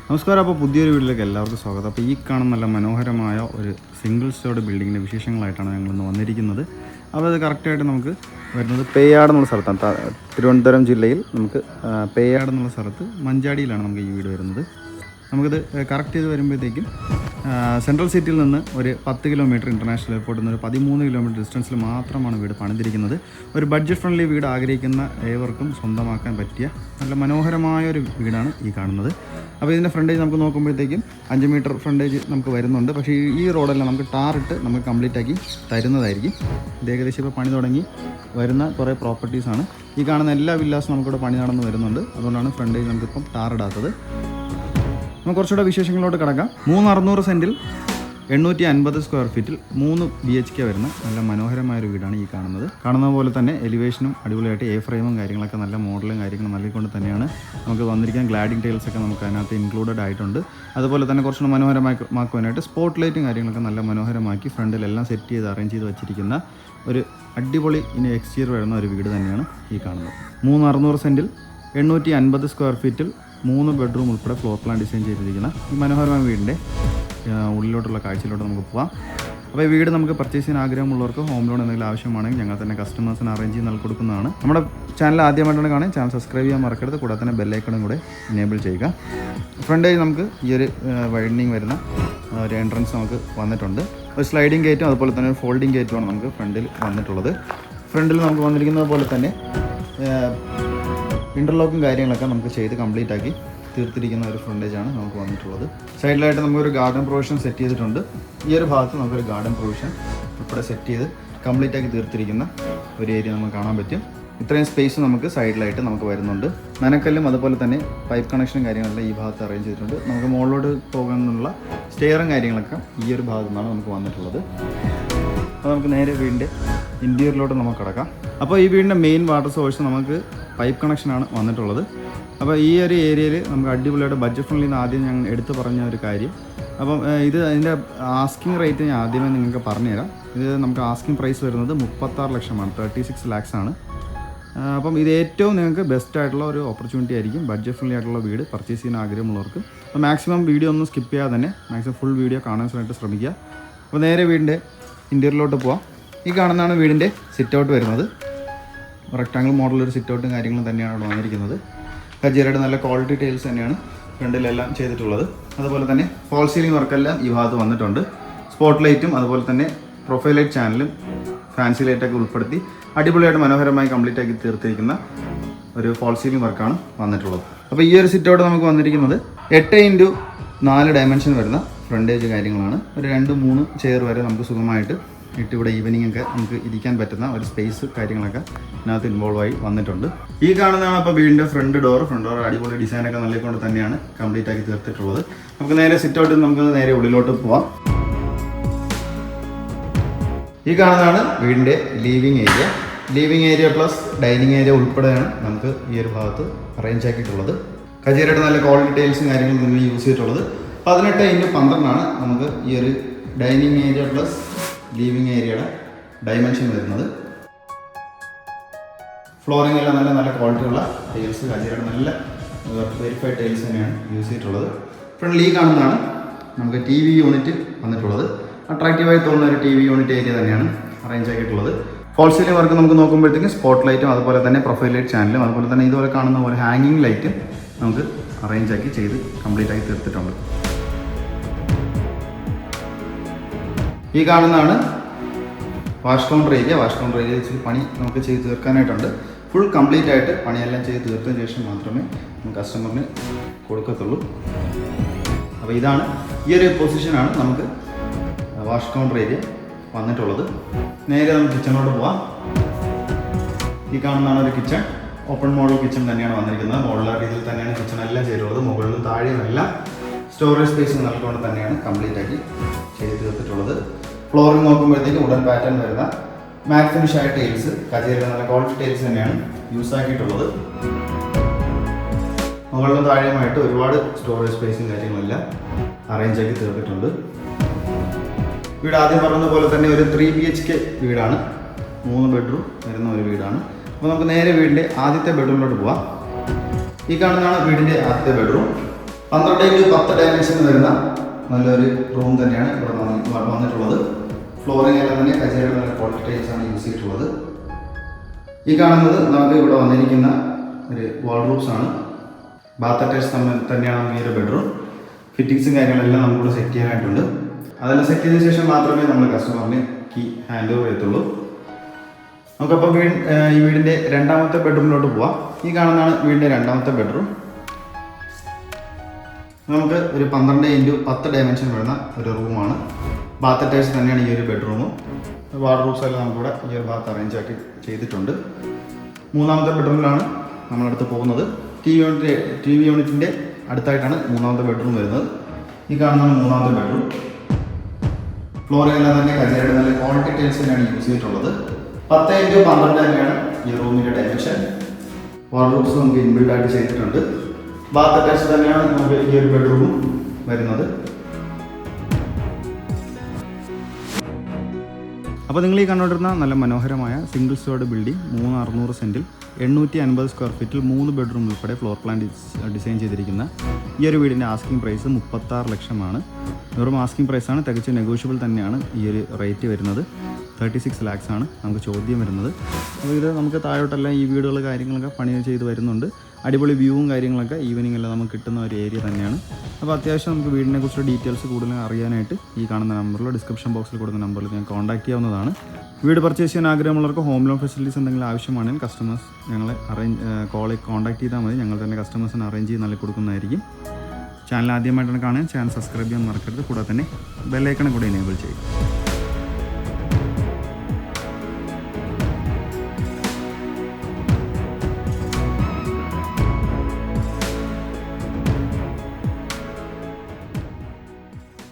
നമസ്കാരം. അപ്പോൾ പുതിയൊരു വീട്ടിലേക്ക് എല്ലാവർക്കും സ്വാഗതം. അപ്പോൾ ഈ കാണുന്ന നല്ല മനോഹരമായ ഒരു സിംഗിൾ സ്റ്റോർഡ് ബിൽഡിങ്ങിൻ്റെ വിശേഷങ്ങളായിട്ടാണ് ഞങ്ങളിന്ന് വന്നിരിക്കുന്നത്. അപ്പോൾ അത് കറക്റ്റായിട്ട് നമുക്ക് വരുന്നത് പേയാട് എന്നുള്ള സ്ഥലത്താണ്. തിരുവനന്തപുരം ജില്ലയിൽ നമുക്ക് പേയാട് എന്നുള്ള സ്ഥലത്ത് മഞ്ചാടിയിലാണ് നമുക്ക് ഈ വീട് വരുന്നത്. നമുക്കിത് കറക്റ്റ് ചെയ്ത് വരുമ്പോഴത്തേക്കും സെൻട്രൽ സിറ്റിയിൽ നിന്ന് ഒരു 10 കിലോമീറ്റർ ഇൻ്റർനാഷണൽ എയർപോർട്ടിൽ നിന്ന് ഒരു 13 കിലോമീറ്റർ ഡിസ്റ്റൻസിൽ മാത്രമാണ് വീട് പണിതിരിക്കുന്നത്. ഒരു ബഡ്ജറ്റ് ഫ്രണ്ട്ലി വീട് ആഗ്രഹിക്കുന്ന ഏവർക്കും സ്വന്തമാക്കാൻ പറ്റിയ നല്ല മനോഹരമായ ഒരു വീടാണ് ഈ കാണുന്നത്. അപ്പോൾ ഇതിൻ്റെ ഫ്രണ്ടേജ് നമുക്ക് നോക്കുമ്പോഴത്തേക്കും 5 മീറ്റർ ഫ്രണ്ടേജ് നമുക്ക് വരുന്നുണ്ട്. പക്ഷേ ഈ റോഡെല്ലാം നമുക്ക് ടാറിട്ട് നമുക്ക് കംപ്ലീറ്റ് ആക്കി തരുന്നതായിരിക്കും. ഇത് ഏകദേശം ഇപ്പോൾ പണി തുടങ്ങി വരുന്ന കുറേ പ്രോപ്പർട്ടീസാണ്. ഈ കാണുന്ന എല്ലാ വില്ലാസും നമുക്കിവിടെ പണി നടന്ന് വരുന്നുണ്ട്. അതുകൊണ്ടാണ് ഫ്രണ്ടേജ് നമുക്കിപ്പം ടാറിടാത്തത്. നമുക്ക് കുറച്ചുകൂടെ വിശേഷങ്ങളോട്ട് കിടക്കാം. 360 സെൻറ്റിൽ 850 സ്ക്വയർ ഫീറ്റിൽ 3 BHK വരുന്ന നല്ല മനോഹരമായൊരു വീടാണ് ഈ കാണുന്നത്. കാണുന്ന പോലെ തന്നെ എലിവേഷനും അടിപൊളിയായിട്ട് ഫ്രെയിമും കാര്യങ്ങളൊക്കെ നല്ല മോഡലും കാര്യങ്ങളും നൽകിക്കൊണ്ട് തന്നെയാണ് നമുക്ക് വന്നിരിക്കാൻ. ഗ്ലാഡിംഗ് ടൈൽസൊക്കെ നമുക്ക് അതിനകത്ത് ഇൻക്ലൂഡഡ് ആയിട്ടുണ്ട്. അതുപോലെ തന്നെ കുറച്ചുകൂടെ മനോഹരമാക്കുവാനായിട്ട് സ്പോട്ട് ലൈറ്റും കാര്യങ്ങളൊക്കെ നല്ല മനോഹരമാക്കി ഫ്രണ്ടിലെല്ലാം സെറ്റ് ചെയ്ത് അറേഞ്ച് ചെയ്ത് വെച്ചിരിക്കുന്ന ഒരു അടിപൊളി എക്സ്റ്റീരിയർ വരുന്ന ഒരു വീട് തന്നെയാണ് ഈ കാണുന്നത്. 360 സെൻറ്റിൽ 850 സ്ക്വയർ ഫീറ്റിൽ 3 ബെഡ്റൂം ഉൾപ്പെടെ ഫ്ലോർ പ്ലാൻ ഡിസൈൻ ചെയ്തിരിക്കുന്ന ഈ മനോഹരമായ വീടിൻ്റെ ഉള്ളിലോട്ടുള്ള കാഴ്ചയിലോട്ട് നമുക്ക് പോകാം. അപ്പോൾ ഈ വീട് നമുക്ക് പർച്ചേസ് ചെയ്യാൻ ആഗ്രഹമുള്ളവർക്ക് ഹോം ലോൺ എന്തെങ്കിലും ആവശ്യമാണെങ്കിൽ ഞങ്ങൾ തന്നെ കസ്റ്റമേഴ്സിന് അറേഞ്ച് ചെയ്ത് കൊടുക്കുന്നതാണ്. നമ്മുടെ ചാനൽ ആദ്യമായിട്ടാണ് കാണാൻ ചാനൽ സബ്സ്ക്രൈബ് ചെയ്യാൻ മറക്കരുത്. കൂടാതെ തന്നെ ബെല്ലൈക്കണും കൂടെ എനേബിൾ ചെയ്യുക. ഫ്രണ്ടേജ് നമുക്ക് ഈ ഒരു വൈഡനിങ് വരുന്ന ഒരു എൻട്രൻസ് നമുക്ക് വന്നിട്ടുണ്ട്. ഒരു സ്ലൈഡിങ് ഗേറ്റും അതുപോലെ തന്നെ ഒരു ഫോൾഡിങ് ഗേറ്റുമാണ് നമുക്ക് ഫ്രണ്ടിൽ വന്നിട്ടുള്ളത്. ഫ്രണ്ടിൽ നമുക്ക് വന്നിരിക്കുന്നത് പോലെ തന്നെ ഇൻ്റർലോക്കും കാര്യങ്ങളൊക്കെ നമുക്ക് ചെയ്ത് കംപ്ലീറ്റ് ആക്കി തീർത്തിരിക്കുന്ന ഒരു ഫ്രണ്ടേജാണ് നമുക്ക് വന്നിട്ടുള്ളത്. സൈഡിലായിട്ട് നമുക്കൊരു ഗാർഡൻ പ്രൊവിഷൻ സെറ്റ് ചെയ്തിട്ടുണ്ട്. ഈ ഒരു ഭാഗത്ത് നമുക്കൊരു ഗാർഡൻ പ്രൊവിഷൻ ഉൾപ്പെടെ സെറ്റ് ചെയ്ത് കംപ്ലീറ്റ് ആക്കി തീർത്തിരിക്കുന്ന ഒരു ഏരിയ നമുക്ക് കാണാൻ പറ്റും. ഇത്രയും സ്പേസ് നമുക്ക് സൈഡിലായിട്ട് നമുക്ക് വരുന്നുണ്ട്. നനക്കല്ലും അതുപോലെ തന്നെ പൈപ്പ് കണക്ഷനും കാര്യങ്ങളെല്ലാം ഈ ഭാഗത്ത് അറേഞ്ച് ചെയ്തിട്ടുണ്ട്. നമുക്ക് മുകളിലോട്ട് പോകാനുള്ള സ്റ്റെയറും കാര്യങ്ങളൊക്കെ ഈ ഒരു ഭാഗത്തു നിന്നാണ് നമുക്ക് വന്നിട്ടുള്ളത്. അപ്പോൾ നമുക്ക് നേരെ വീടിൻ്റെ ഇൻറ്റീരിയറിലോട്ട് നമുക്ക് കിടക്കാം. അപ്പോൾ ഈ വീടിൻ്റെ മെയിൻ വാട്ടർ സോഴ്സ് നമുക്ക് പൈപ്പ് കണക്ഷനാണ് വന്നിട്ടുള്ളത്. അപ്പോൾ ഈ ഒരു ഏരിയയിൽ നമുക്ക് അടിപൊളിയായിട്ട് ബഡ്ജറ്റ് ഫ്രണ്ട്ലി എന്ന് ആദ്യം ഞാൻ എടുത്തു പറഞ്ഞ ഒരു കാര്യം. അപ്പം അതിൻ്റെ ആസ്കിങ് റേറ്റ് ഞാൻ ആദ്യമേ നിങ്ങൾക്ക് പറഞ്ഞുതരാം. ഇത് നമുക്ക് ആസ്കിങ് പ്രൈസ് വരുന്നത് 36 ലക്ഷമാണ്, 36 lakhs ആണ്. അപ്പം ഇത് ഏറ്റവും നിങ്ങൾക്ക് ബെസ്റ്റ് ആയിട്ടുള്ള ഒരു ഓപ്പർച്യൂണിറ്റി ആയിരിക്കും ബഡ്ജറ്റ് ഫ്രണ്ട്ലി ആയിട്ടുള്ള വീട് പർച്ചേസ് ചെയ്യാൻ ആഗ്രഹമുള്ളവർക്ക്. അപ്പോൾ മാക്സിമം വീഡിയോ ഒന്നും സ്കിപ്പ് ചെയ്യാതെ തന്നെ മാക്സിമം ഫുൾ വീഡിയോ കാണാനായിട്ട് ശ്രമിക്കുക. അപ്പോൾ നേരെ വീടിൻ്റെ ഇൻറ്റീരിയറിലോട്ട് പോവാം. ഈ കാണുന്നതാണ് വീടിൻ്റെ സിറ്റ് ഔട്ട് വരുന്നത്. റെക്ടാങ്കിൾ മോഡലൊരു സിറ്റ് ഔട്ടും കാര്യങ്ങളും തന്നെയാണ് അവിടെ വന്നിരിക്കുന്നത്. കജേരയുടെ നല്ല ക്വാളിറ്റി ടൈൽസ് തന്നെയാണ് ഫ്രണ്ടിലെല്ലാം ചെയ്തിട്ടുള്ളത്. അതുപോലെ തന്നെ ഫോൾ സീലിംഗ് വർക്കെല്ലാം ഈ ഭാഗത്ത് വന്നിട്ടുണ്ട്. സ്പോട്ട് ലൈറ്റും അതുപോലെ തന്നെ പ്രൊഫൈൽ ലൈറ്റ് ചാനലും ഫാൻസി ലൈറ്റൊക്കെ ഉൾപ്പെടുത്തി അടിപൊളിയായിട്ട് മനോഹരമായി കംപ്ലീറ്റ് ആക്കി തീർത്തിരിക്കുന്ന ഒരു ഫോൾ സീലിംഗ് വർക്കാണ് വന്നിട്ടുള്ളത്. അപ്പോൾ ഈ ഒരു സിറ്റ് ഔട്ട് നമുക്ക് വന്നിരിക്കുന്നത് 8x4 ഡയമെൻഷൻ വരുന്ന ഫ്രണ്ടേജ് കാര്യങ്ങളാണ്. ഒരു 2-3 ചെയർ വരെ നമുക്ക് സുഖമായിട്ട് ഇവിടെ ഈവനിങ് ഒക്കെ നമുക്ക് ഇരിക്കാൻ പറ്റുന്ന ഒരു സ്പേസ് കാര്യങ്ങളൊക്കെ ഇതിനകത്ത് ഇൻവോൾവ് ആയി വന്നിട്ടുണ്ട്. ഈ കാണുന്നതാണ് അപ്പോൾ വീടിൻ്റെ ഫ്രണ്ട് ഡോർ അടിപൊളി ഡിസൈനൊക്കെ നൽകിക്കൊണ്ട് തന്നെയാണ് കംപ്ലീറ്റ് ആക്കി തീർത്തിട്ടുള്ളത്. നമുക്ക് നേരെ സിറ്റ് ഔട്ടിൽ നമുക്ക് നേരെ ഉള്ളിലോട്ട് പോവാം. ഈ കാണുന്നതാണ് വീടിൻ്റെ living area plus dining area ഉൾപ്പെടെയാണ് നമുക്ക് ഈ ഒരു ഭാഗത്ത് അറേഞ്ച് ആക്കിയിട്ടുള്ളത്. കജേരയുടെ നല്ല ക്വാളിറ്റി ടൈൽസും കാര്യങ്ങളും നമ്മൾ യൂസ് ചെയ്തിട്ടുള്ളത്. 18x12 നമുക്ക് ഈ ഒരു ഡൈനിങ് ഏരിയ പ്ലസ് ലീവിങ് ഏരിയയുടെ ഡയമെൻഷൻ വരുന്നത്. ഫ്ലോറിംഗ് എല്ലാം നല്ല ക്വാളിറ്റിയുള്ള ടൈൽസ്, കജേരയുടെ നല്ല വെരിഫൈഡ് ടൈൽസ് തന്നെയാണ് യൂസ് ചെയ്തിട്ടുള്ളത്. ഫ്രണ്ടിൽ ഈ കാണുന്നതാണ് നമുക്ക് TV യൂണിറ്റ് വന്നിട്ടുള്ളത്. അട്രാക്റ്റീവായി തോന്നുന്ന ഒരു TV യൂണിറ്റ് ഏരിയ തന്നെയാണ് അറേഞ്ച് ആക്കിയിട്ടുള്ളത്. ഫോൾ സീലിംഗ് വർക്ക് നമുക്ക് നോക്കുമ്പോഴത്തേക്കും സ്പോട്ട് ലൈറ്റും അതുപോലെ തന്നെ പ്രൊഫൈൽ ലൈറ്റ് ചാനലും അതുപോലെ തന്നെ ഇതുപോലെ കാണുന്ന പോലെ ഹാങ്ങിങ് ലൈറ്റ് നമുക്ക് അറേഞ്ച് ആക്കി ചെയ്ത് കംപ്ലീറ്റ് ആക്കി തീർത്തിട്ടുണ്ട്. ഈ കാണുന്നതാണ് വാഷ് കൗണ്ടർ ഏരിയ വെച്ച് പണി നമുക്ക് ചെയ്ത് തീർക്കാനായിട്ടുണ്ട്. ഫുൾ കംപ്ലീറ്റ് ആയിട്ട് പണിയെല്ലാം ചെയ്ത് തീർത്തതിന് ശേഷം മാത്രമേ നമുക്ക് കസ്റ്റമറിന് കൊടുക്കത്തുള്ളൂ. അപ്പോൾ ഇതാണ് ഈ ഒരു പൊസിഷനാണ് നമുക്ക് വാഷ് കൗണ്ടർ ഏരിയ വന്നിട്ടുള്ളത്. നേരെ നമുക്ക് കിച്ചണിലോട്ട് പോവാം. ഈ കാണുന്നതാണ് ഒരു കിച്ചൺ. ഓപ്പൺ മോഡൽ കിച്ചൺ തന്നെയാണ് വന്നിരിക്കുന്നത്. മോഡുലാർ രീതിയിൽ തന്നെയാണ് കിച്ചൺ എല്ലാം ചെയ്തിട്ടുള്ളത്. മുകളിലും താഴെയും എല്ലാം സ്റ്റോറേജ് സ്പേസ് നൽകിക്കൊണ്ട് തന്നെയാണ് കംപ്ലീറ്റ് ആക്കി ചെയ്ത് തീർത്തിട്ടുള്ളത്. ഫ്ലോറിംഗ് നോക്കുമ്പോഴത്തേക്ക് ഉടൻ പാറ്റേൺ വരുന്ന മാറ്റ് ഫിനിഷ് ആയ ടൈൽസ്, കജേരയുടെ നല്ല ക്വാളിറ്റി ടൈൽസ് തന്നെയാണ് യൂസ് ആക്കിയിട്ടുള്ളത്. മുകളിലും താഴെയുമായിട്ട് ഒരുപാട് സ്റ്റോറേജ് സ്പേസും കാര്യങ്ങളെല്ലാം അറേഞ്ച് ആക്കി തീർത്തിട്ടുണ്ട്. വീട് ആദ്യം പറഞ്ഞതുപോലെ തന്നെ ഒരു 3 BHK വീടാണ്. 3 ബെഡ്റൂം വരുന്ന ഒരു വീടാണ്. അപ്പോൾ നമുക്ക് നേരെ വീടിൻ്റെ ആദ്യത്തെ ബെഡ്റൂമിലോട്ട് പോവാം. ഈ കാണുന്നതാണ് വീടിൻ്റെ ആദ്യത്തെ ബെഡ്റൂം. 12x10 ഡയമെൻഷൻ വരുന്ന നല്ലൊരു റൂം തന്നെയാണ് ഇവിടെ വന്നിട്ടുള്ളത്. ഫ്ലോറിംഗ് എല്ലാം തന്നെ കജേരയുടെ നല്ല ക്വാളിറ്റി ടൈൽസ് ആണ് യൂസ് ചെയ്തിട്ടുള്ളത്. ഈ കാണുന്നത് നമുക്ക് ഇവിടെ വന്നിരിക്കുന്ന ഒരു വാൾഡ്രോബ്സ് ആണ്. ബാത്ത് അറ്റാച്ച് തന്നെയാണ് നമുക്ക് ഈ ഒരു ബെഡ്റൂം. ഫിറ്റിങ്സും കാര്യങ്ങളെല്ലാം നമുക്കിവിടെ സെറ്റ് ചെയ്യാനായിട്ടുണ്ട്. അതെല്ലാം സെറ്റ് ചെയ്തതിനു ശേഷം മാത്രമേ നമ്മൾ കസ്റ്റമറിന് കീ ഹാൻഡ് ഓവർ ചെയ്യത്തുള്ളൂ. നമുക്കപ്പോൾ ഈ വീടിൻ്റെ രണ്ടാമത്തെ ബെഡ്റൂമിലോട്ട് പോവാം. ഈ കാണുന്നതാണ് വീടിൻ്റെ രണ്ടാമത്തെ ബെഡ്റൂം. നമുക്ക് ഒരു 12x10 ഡയമെൻഷൻ വരുന്ന ഒരു റൂമാണ്. ബാത്ത് അറ്റാച്ച് തന്നെയാണ് ഈ ഒരു ബെഡ്റൂമും. വാർഡ്രോബ്സ് എല്ലാം നമുക്കിവിടെ ഈ ഒരു ഭാഗത്ത് അറേഞ്ച് ആക്കി ചെയ്തിട്ടുണ്ട്. മൂന്നാമത്തെ ബെഡ്റൂമിലാണ് നമ്മളടുത്ത് പോകുന്നത്. ടി വി യൂണിറ്റിൻ്റെ അടുത്തായിട്ടാണ് മൂന്നാമത്തെ ബെഡ്റൂം വരുന്നത്. ഈ കാണുന്നതാണ് മൂന്നാമത്തെ ബെഡ്റൂം. ഫ്ലോറിംഗ് എല്ലാം തന്നെ കജേരയുടെ നല്ല ക്വാളിറ്റി ടൈൽസ് തന്നെയാണ് യൂസ് ചെയ്തിട്ടുള്ളത്. 10x12 തന്നെയാണ് ഈ റൂമിൻ്റെ ഡയമെൻഷൻ. വാർഡ്രോബ്സ് നമുക്ക് ഇൻബിൽഡ് ആയിട്ട് ചെയ്തിട്ടുണ്ട്. ബാത്ത് അറ്റാച്ച് തന്നെയാണ് നമുക്ക് ഈ ഒരു ബെഡ്റൂമും വരുന്നത്. അപ്പോൾ നിങ്ങൾ ഈ കണ്ടുകൊണ്ടിരുന്ന നല്ല മനോഹരമായ സിംഗിൾ സ്റ്റോർഡ് ബിൽഡിംഗ് 3600 സെൻറ്റിൽ 850 സ്ക്വയർ ഫീറ്റിൽ 3 ബെഡ്റൂം ഉൾപ്പെടെ ഫ്ലോർ പ്ലാൻ ഡിസൈൻ ചെയ്തിരിക്കുന്ന ഈ ഒരു വീടിൻ്റെ ആസ്കിംഗ് പ്രൈസ് 36 ലക്ഷമാണ്. വെറും ആസ്കിംഗ് പ്രൈസാണ്. തികച്ചും നെഗോഷ്യബിൾ തന്നെയാണ് ഈ ഒരു റേറ്റ് വരുന്നത്. 36 lakhs ആണ് നമുക്ക് ചോദ്യം വരുന്നത്. അപ്പോൾ ഇത് നമുക്ക് താഴോട്ടെല്ലാം ഈ വീടുകൾ കാര്യങ്ങളൊക്കെ പണി ചെയ്ത് വരുന്നുണ്ട്. അടിപൊളി വ്യൂവും കാര്യങ്ങളൊക്കെ ഈവനിങ് എല്ലാം നമുക്ക് കിട്ടുന്ന ഒരു ഏരിയ തന്നെയാണ്. അപ്പോൾ അത്യാവശ്യം നമുക്ക് വീടിനെ കുറിച്ചുള്ള ഡീറ്റെയിൽസ് കൂടുതൽ അറിയാനായിട്ട് ഈ കാണുന്ന നമ്പറിലോ ഡിസ്ക്രിപ്ഷൻ ബോക്സിൽ കൊടുക്കുന്ന നമ്പറിൽ ഞാൻ കോൺടാക്ട് ചെയ്യാവുന്നതാണ്. വീട് പർച്ചേസ് ചെയ്യാൻ ആഗ്രഹമുള്ളവർക്ക് ഹോം ലോൺ ഫെസിലിറ്റീസ് എന്തെങ്കിലും ആവശ്യമാണെങ്കിൽ കസ്റ്റമേഴ്സ് ഞങ്ങളെ കോൺടാക്ട് ചെയ്താൽ മതി. ഞങ്ങൾ തന്നെ കസ്റ്റമേഴ്സിന് അറേഞ്ച് ചെയ്ത് നൽകി കൊടുക്കുന്നതായിരിക്കും. ചാനൽ ആദ്യമായിട്ടാണ് കാണാൻ ചാനൽ സബ്സ്ക്രൈബ് ചെയ്യാൻ മറക്കരുത്. കൂടാതെ തന്നെ ബെല്ലൈക്കണും കൂടെ എനേബിൾ ചെയ്യും.